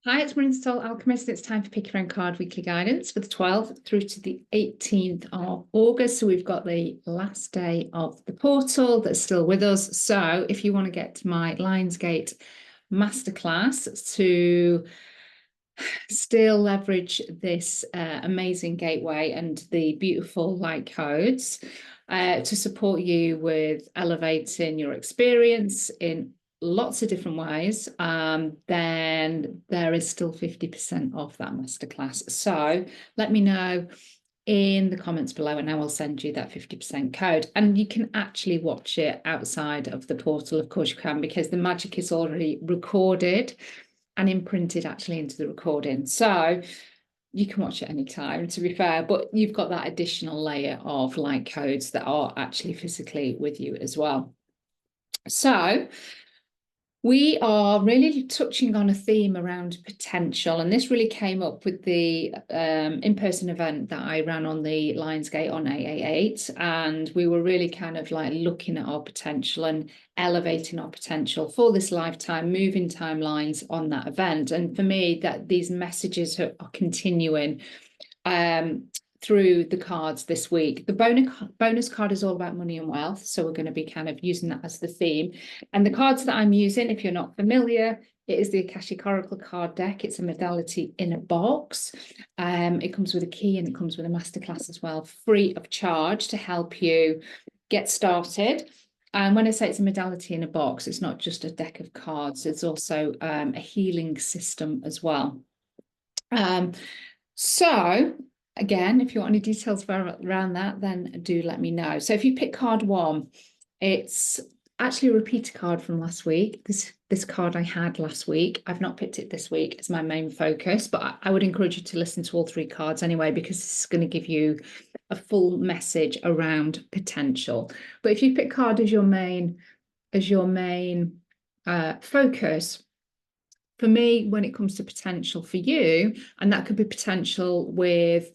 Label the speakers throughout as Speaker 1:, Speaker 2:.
Speaker 1: Hi, it's Marina the Soul Alchemist. It's time for Pick Your Own Card Weekly Guidance for the 12th through to the 18th of August. So we've got the last day of the portal that's still with us. So if you want to get to my Lionsgate Masterclass to still leverage this amazing gateway and the beautiful light codes to support you with elevating your experience in lots of different ways, then there is still 50% off that masterclass. So let me know in the comments below and I will send you that 50% code. And you can actually watch it outside of the portal. Of course you can, because the magic is already recorded and imprinted actually into the recording. So you can watch it anytime, to be fair, but you've got that additional layer of light codes that are actually physically with you as well. So we are really touching on a theme around potential, and this really came up with the in-person event that I ran on the Lionsgate on 888, and we were really kind of like looking at our potential and elevating our potential for this lifetime, moving timelines on that event. And for me, that these messages are continuing through the cards this week. The bonus card is all about money and wealth, so we're going to be kind of using that as the theme. And the cards that I'm using, if you're not familiar, it is the Akashic Oracle card deck. It's a modality in a box. It comes with a key and it comes with a masterclass as well, free of charge, to help you get started. And when I say it's a modality in a box, it's not just a deck of cards, it's also a healing system as well. So again, if you want any details around that, then do let me know. So if you pick card 1, it's actually a repeater card from last week. This card I had last week. I've not picked it this week. It's my main focus, but I would encourage you to listen to all 3 cards anyway, because this is going to give you a full message around potential. But if you pick card as your main focus, for me, when it comes to potential for you, and that could be potential with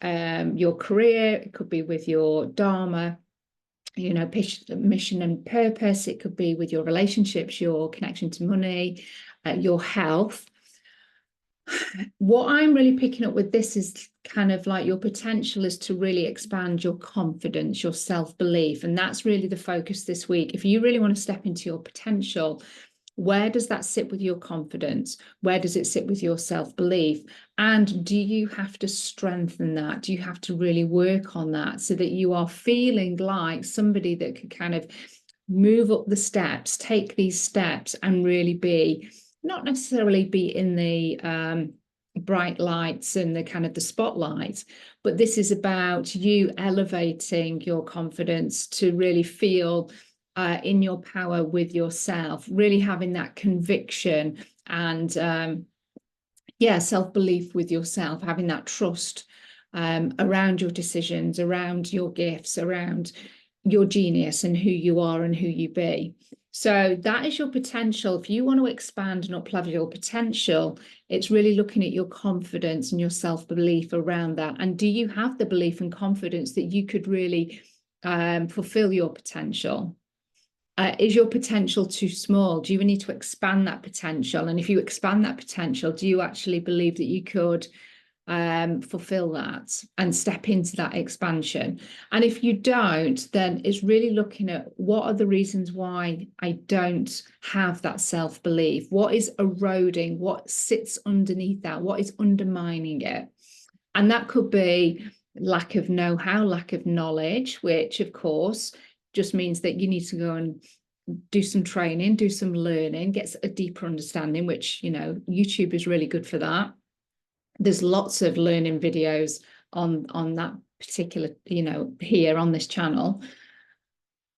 Speaker 1: your career, it could be with your dharma, you know, mission and purpose, it could be with your relationships, your connection to money, your health. What I'm really picking up with this is kind of like your potential is to really expand your confidence, your self-belief, and that's really the focus this week. If you really want to step into your potential, where does that sit with your confidence? Where does it sit with your self-belief? And do you have to strengthen that? Do you have to really work on that so that you are feeling like somebody that could kind of move up the steps, take these steps and really be, not necessarily be in the bright lights and the kind of the spotlight, but this is about you elevating your confidence to really feel in your power with yourself, really having that conviction and self-belief with yourself, having that trust around your decisions, around your gifts, around your genius and who you are and who you be. So that is your potential. If you want to expand and up-level your potential, it's really looking at your confidence and your self-belief around that. And do you have the belief and confidence that you could really fulfill your potential? Is your potential too small? Do you need to expand that potential? And if you expand that potential, do you actually believe that you could fulfill that and step into that expansion? And if you don't, then it's really looking at what are the reasons why I don't have that self-belief? What is eroding? What sits underneath that? What is undermining it? And that could be lack of know-how, lack of knowledge, which of course just means that you need to go and do some training, do some learning, get a deeper understanding, which, you know, YouTube is really good for that. There's lots of learning videos on that particular, you know, here on this channel.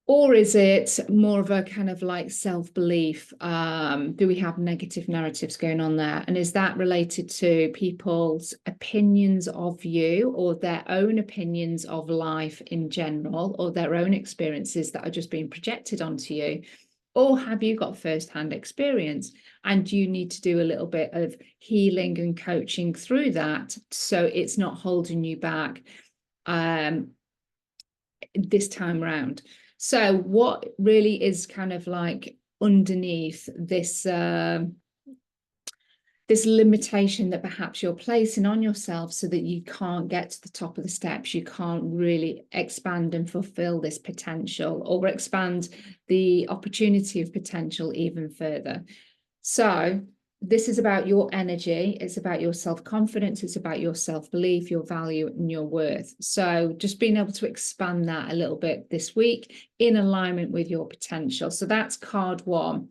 Speaker 1: Or is it more of a kind of like self-belief? Do we have negative narratives going on there? And is that related to people's opinions of you or their own opinions of life in general, or their own experiences that are just being projected onto you? Or have you got first-hand experience and you need to do a little bit of healing and coaching through that so it's not holding you back this time around? So what really is kind of like underneath this this limitation that perhaps you're placing on yourself so that you can't get to the top of the steps, you can't really expand and fulfill this potential or expand the opportunity of potential even further. So this is about your energy, it's about your self-confidence, it's about your self-belief, your value and your worth. So just being able to expand that a little bit this week in alignment with your potential. So that's card 1.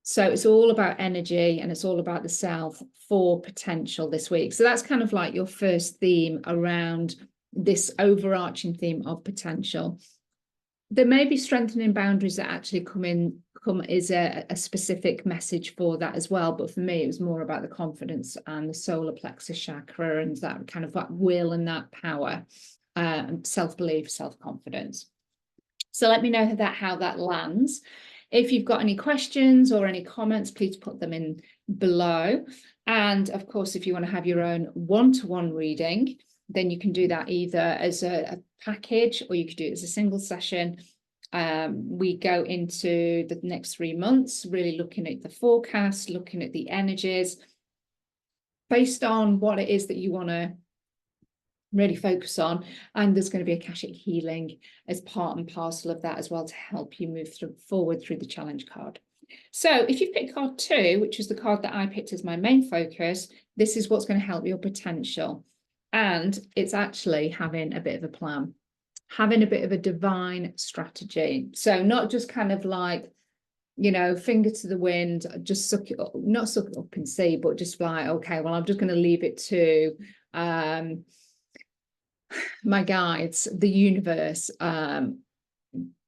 Speaker 1: So it's all about energy and it's all about the self for potential this week. So that's kind of like your first theme around this overarching theme of potential. There may be strengthening boundaries that actually come is a specific message for that as well. But for me, it was more about the confidence and the solar plexus chakra and that kind of that will and that power, self-belief, self-confidence. So let me know how that lands. If you've got any questions or any comments, please put them in below. And of course, if you want to have your own one-to-one reading, then you can do that either as a package or you could do it as a single session. We go into the next 3 months, really looking at the forecast, looking at the energies, based on what it is that you want to really focus on. And there's going to be Akashic healing as part and parcel of that as well to help you move forward through the challenge card. So if you've picked card 2, which is the card that I picked as my main focus, this is what's going to help your potential. And it's actually having a bit of a plan, having a bit of a divine strategy. So not just kind of like, you know, finger to the wind, just suck it up, not suck it up and see, but just like, okay, well, I'm just going to leave it to my guides, the universe, that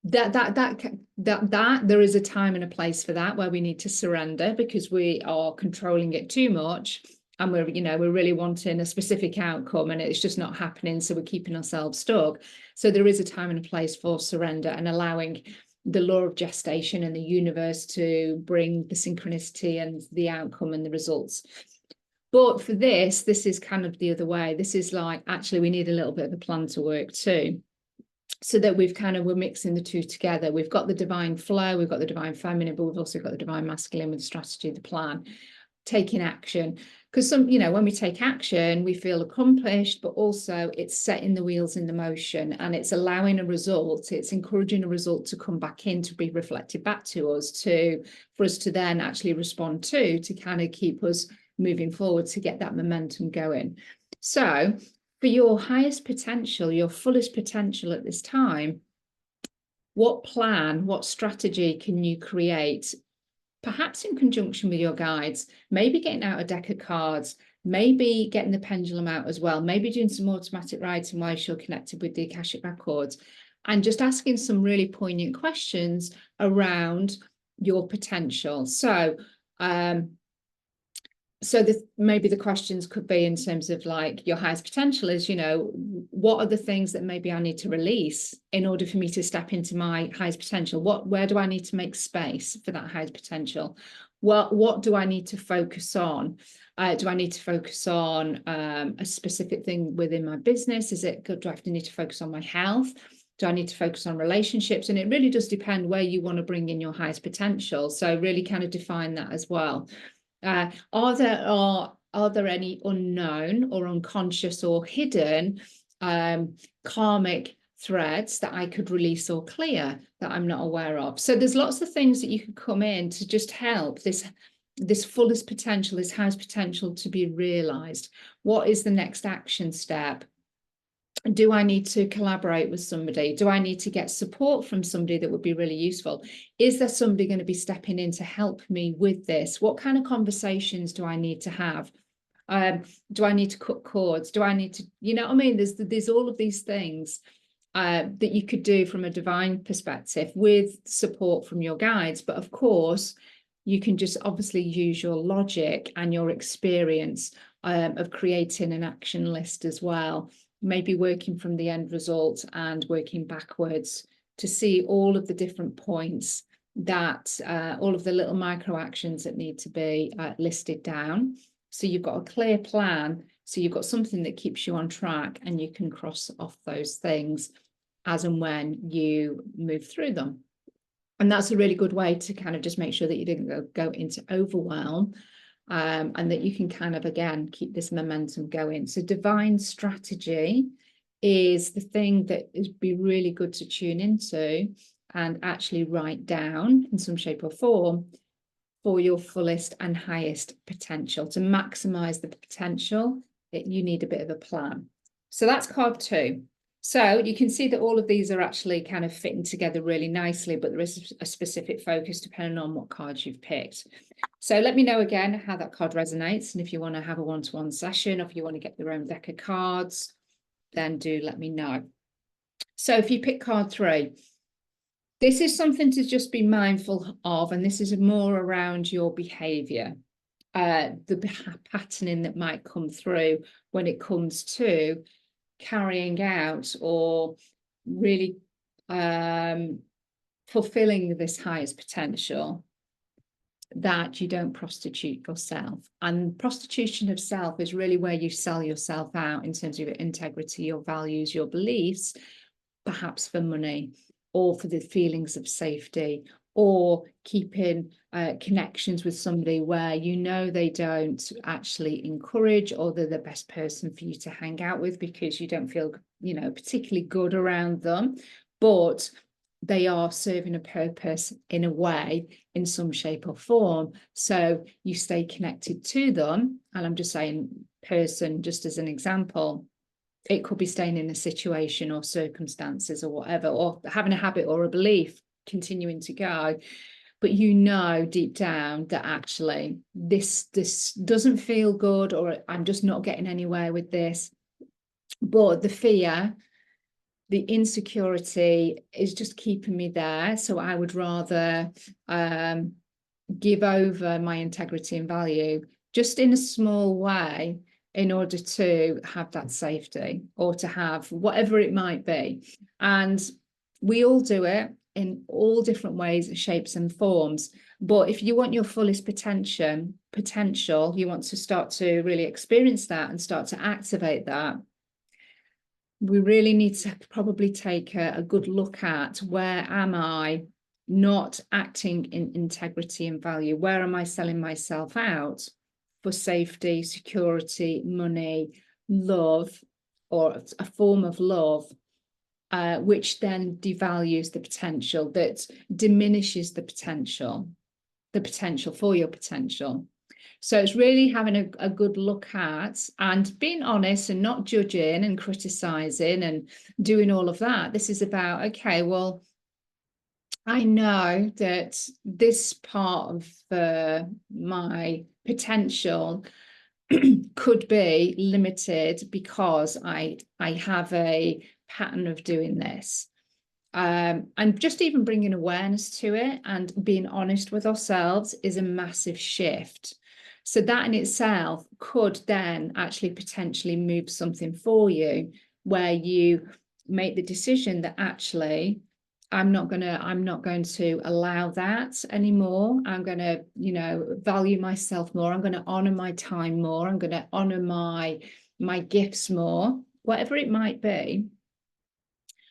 Speaker 1: there is a time and a place for that where we need to surrender because we are controlling it too much and we're really wanting a specific outcome and it's just not happening, so we're keeping ourselves stuck. So there is a time and a place for surrender and allowing the law of gestation and the universe to bring the synchronicity and the outcome and the results. But for this is kind of the other way. This is like, actually, we need a little bit of a plan to work too, so that we're mixing the two together. We've got the divine flow, we've got the divine feminine, but we've also got the divine masculine with the strategy, the plan, taking action. Because when we take action, we feel accomplished, but also it's setting the wheels in the motion and it's allowing a result. It's encouraging a result to come back in, to be reflected back to us, for us to then actually respond to kind of keep us moving forward, to get that momentum going. So for your highest potential, your fullest potential at this time, what plan, what strategy can you create? Perhaps in conjunction with your guides, maybe getting out a deck of cards, maybe getting the pendulum out as well, maybe doing some automatic writing while you're connected with the Akashic Records, and just asking some really poignant questions around your potential. So maybe the questions could be in terms of like your highest potential is, what are the things that maybe I need to release in order for me to step into my highest potential? Where do I need to make space for that highest potential? What do I need to focus on? Do I need to focus on a specific thing within my business? Do I need to focus on my health? Do I need to focus on relationships? And it really does depend where you want to bring in your highest potential. So really kind of define that as well. Are there any unknown or unconscious or hidden karmic threads that I could release or clear that I'm not aware of? So there's lots of things that you could come in to just help this fullest potential, this highest potential to be realized. What is the next action step? Do I need to collaborate with somebody? Do I need to get support from somebody that would be really useful? Is there somebody going to be stepping in to help me with this? What kind of conversations do I need to have? Do I need to cut cords? Do I need to, there's all of these things that you could do from a divine perspective with support from your guides. But of course, you can just obviously use your logic and your experience of creating an action list as well. Maybe working from the end result and working backwards to see all of the different points that all of the little micro actions that need to be listed down. So you've got a clear plan. So you've got something that keeps you on track and you can cross off those things as and when you move through them. And that's a really good way to kind of just make sure that you didn't go into overwhelm and that you can kind of, again, keep this momentum going. So divine strategy is the thing that would be really good to tune into and actually write down in some shape or form for your fullest and highest potential. To maximize the potential, you need a bit of a plan. So that's card 2. So you can see that all of these are actually kind of fitting together really nicely, but there is a specific focus depending on what cards you've picked. So let me know again how that card resonates. And if you want to have a one-to-one session, or if you want to get your own deck of cards, then do let me know. So if you pick card 3, this is something to just be mindful of, and this is more around your behavior, the patterning that might come through when it comes to carrying out or really fulfilling this highest potential, that you don't prostitute yourself. And prostitution of self is really where you sell yourself out in terms of your integrity, your values, your beliefs, perhaps for money or for the feelings of safety, or keeping connections with somebody where you know they don't actually encourage, or they're the best person for you to hang out with because you don't feel, you know, particularly good around them, but they are serving a purpose in a way, in some shape or form. So you stay connected to them. And I'm just saying person, just as an example. It could be staying in a situation or circumstances or whatever, or having a habit or a belief continuing to go, but you know deep down that actually this doesn't feel good, or I'm just not getting anywhere with this. But the fear, the insecurity is just keeping me there. So I would rather give over my integrity and value just in a small way in order to have that safety, or to have whatever it might be. And we all do it in all different ways, shapes and forms. But if you want your fullest potential, you want to start to really experience that and start to activate that, we really need to probably take a good look at, where am I not acting in integrity and value? Where am I selling myself out for safety, security, money, love, or a form of love, which then devalues the potential, that diminishes the potential for your potential. So it's really having a good look at and being honest and not judging and criticizing and doing all of that. This is about, okay, well, I know that this part of my potential could be limited because I have a pattern of doing this. And just even bringing awareness to it and being honest with ourselves is a massive shift. So that in itself could then actually potentially move something for you, where you make the decision that actually I'm not going to allow that anymore. I'm going to, you know, value myself more. I'm going to honor my time more. I'm going to honor my gifts more, whatever it might be.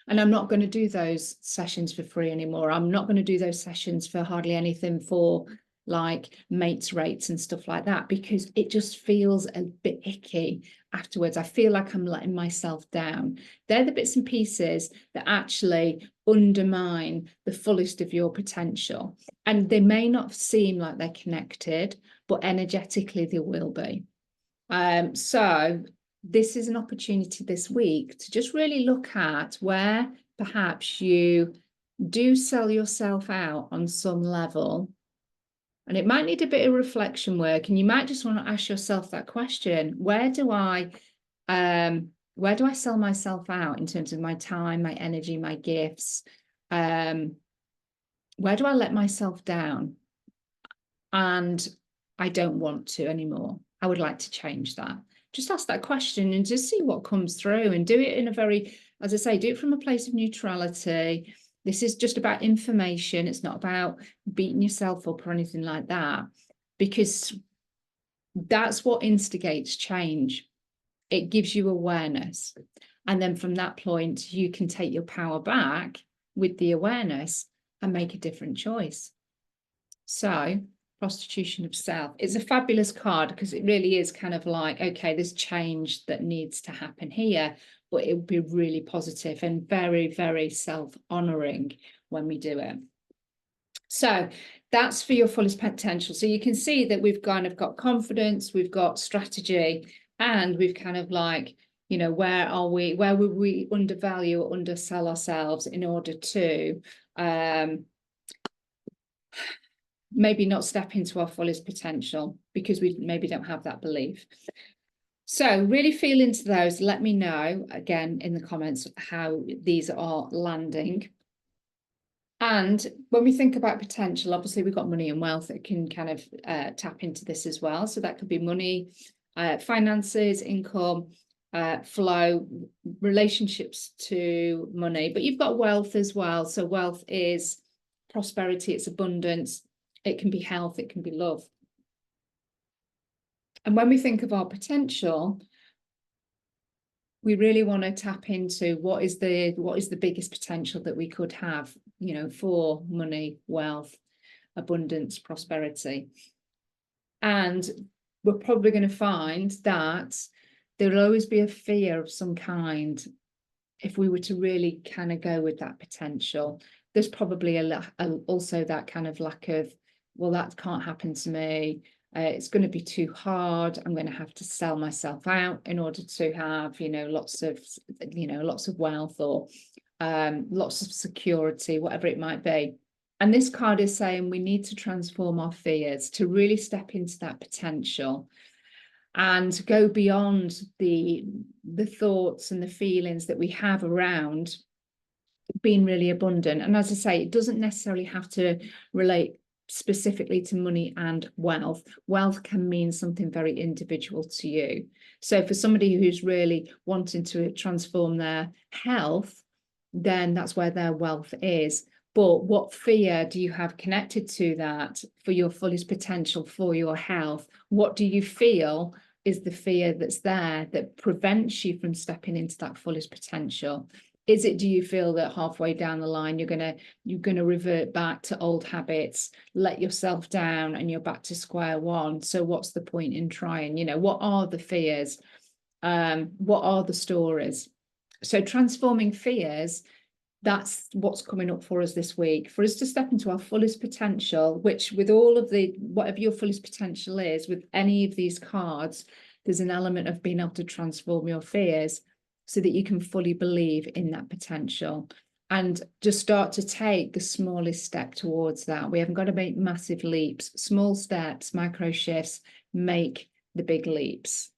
Speaker 1: And I'm not going to do those sessions for free anymore. I'm not going to do those sessions for hardly anything, for like mates rates and stuff like that, because it just feels a bit icky afterwards. I feel like I'm letting myself down. They're the bits and pieces that actually undermine the fullest of your potential. And they may not seem like they're connected, but energetically they will be. So this is an opportunity this week to just really look at where perhaps you do sell yourself out on some level. And it might need a bit of reflection work, and you might just want to ask yourself that question: where do I sell myself out in terms of my time, my energy, my gifts? Where do I let myself down? And I don't want to anymore. I would like to change that. Just ask that question and just see what comes through, and do it in a very, as I say, do it from a place of neutrality. This is just about information. It's not about beating yourself up or anything like that, because that's what instigates change. It gives you awareness. And then from that point, you can take your power back with the awareness and make a different choice. So Prostitution of self. It's a fabulous card because it really is kind of like, okay, there's change that needs to happen here, but it would be really positive and very, very self-honoring when we do it. So that's for your fullest potential. So you can see that we've kind of got confidence, we've got strategy, and we've kind of like, you know, where would we undervalue or undersell ourselves in order to maybe not step into our fullest potential because we maybe don't have that belief. So really feel into those. Let me know again in the comments how these are landing. And when we think about potential, obviously we've got money and wealth that can kind of tap into this as well. So that could be money, finances, income, flow, relationships to money, but you've got wealth as well. So wealth is prosperity, it's abundance, it can be health, it can be love. And when we think of our potential, we really want to tap into what is the biggest potential that we could have, you know, for money, wealth, abundance, prosperity. And we're probably going to find that there'll always be a fear of some kind if we were to really kind of go with that potential. There's probably also that kind of lack of, well, that can't happen to me. It's going to be too hard. I'm going to have to sell myself out in order to have, you know, lots of wealth or lots of security, whatever it might be. And this card is saying we need to transform our fears to really step into that potential and go beyond the thoughts and the feelings that we have around being really abundant. And as I say, it doesn't necessarily have to relate specifically to money and wealth. Wealth can mean something very individual to you. So for somebody who's really wanting to transform their health, then that's where their wealth is. But what fear do you have connected to that for your fullest potential, for your health? What do you feel is the fear that's there that prevents you from stepping into that fullest potential? Is it, do you feel that halfway down the line you're gonna revert back to old habits, let yourself down, and you're back to square one? So what's the point in trying? You know, what are the fears? What are the stories? So transforming fears, that's what's coming up for us this week, for us to step into our fullest potential, which with all of the, whatever your fullest potential is, with any of these cards, there's an element of being able to transform your fears so that you can fully believe in that potential and just start to take the smallest step towards that. We haven't got to make massive leaps. Small steps, micro shifts make the big leaps.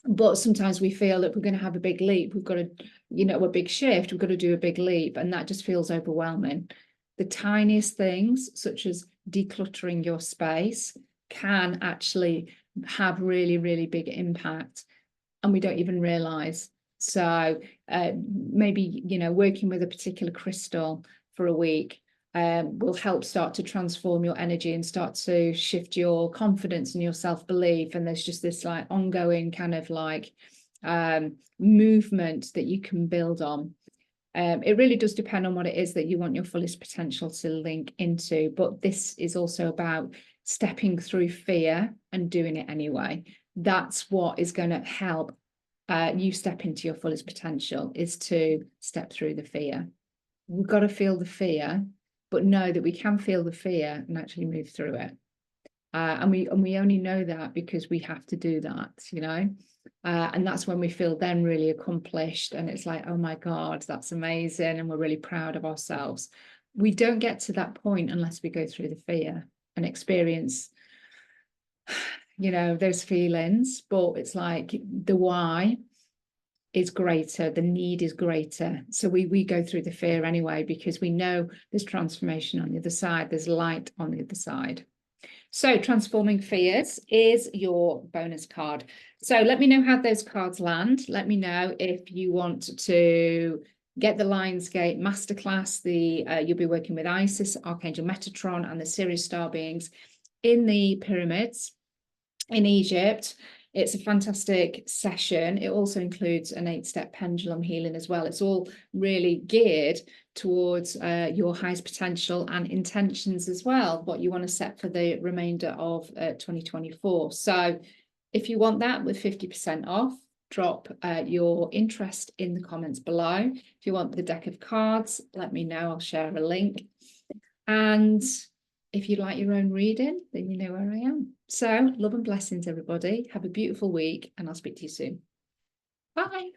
Speaker 1: But sometimes we feel that we're going to have a big leap. We've got to, you know, a big shift. We've got to do a big leap. And that just feels overwhelming. The tiniest things, such as decluttering your space, can actually have really, really big impact. And we don't even realize. So maybe, you know, working with a particular crystal for a week will help start to transform your energy and start to shift your confidence and your self-belief. And there's just this like ongoing kind of like movement that you can build on. It really does depend on what it is that you want your fullest potential to link into. But this is also about stepping through fear and doing it anyway. That's what is going to help you step into your fullest potential, is to step through the fear. We've got to feel the fear, but know that we can feel the fear and actually move through it. And we only know that because we have to do that, you know. And that's when we feel then really accomplished, and it's like, oh my God, that's amazing, and we're really proud of ourselves. We don't get to that point unless we go through the fear and experience, you know, those feelings. But it's like the why is greater, the need is greater. So we go through the fear anyway, because we know there's transformation on the other side, there's light on the other side. So transforming fears is your bonus card. So let me know how those cards land. Let me know if you want to get the Lionsgate Masterclass. You'll be working with Isis, Archangel Metatron, and the Sirius star beings in the pyramids in Egypt. It's a fantastic session. It also includes an 8-step pendulum healing as well. It's all really geared towards your highest potential and intentions as well, what you want to set for the remainder of 2024. So if you want that with 50% off, drop your interest in the comments below. If you want the deck of cards, let me know. I'll share a link. And if you'd like your own reading, then you know where I am. So love and blessings, everybody. Have a beautiful week, and I'll speak to you soon. Bye.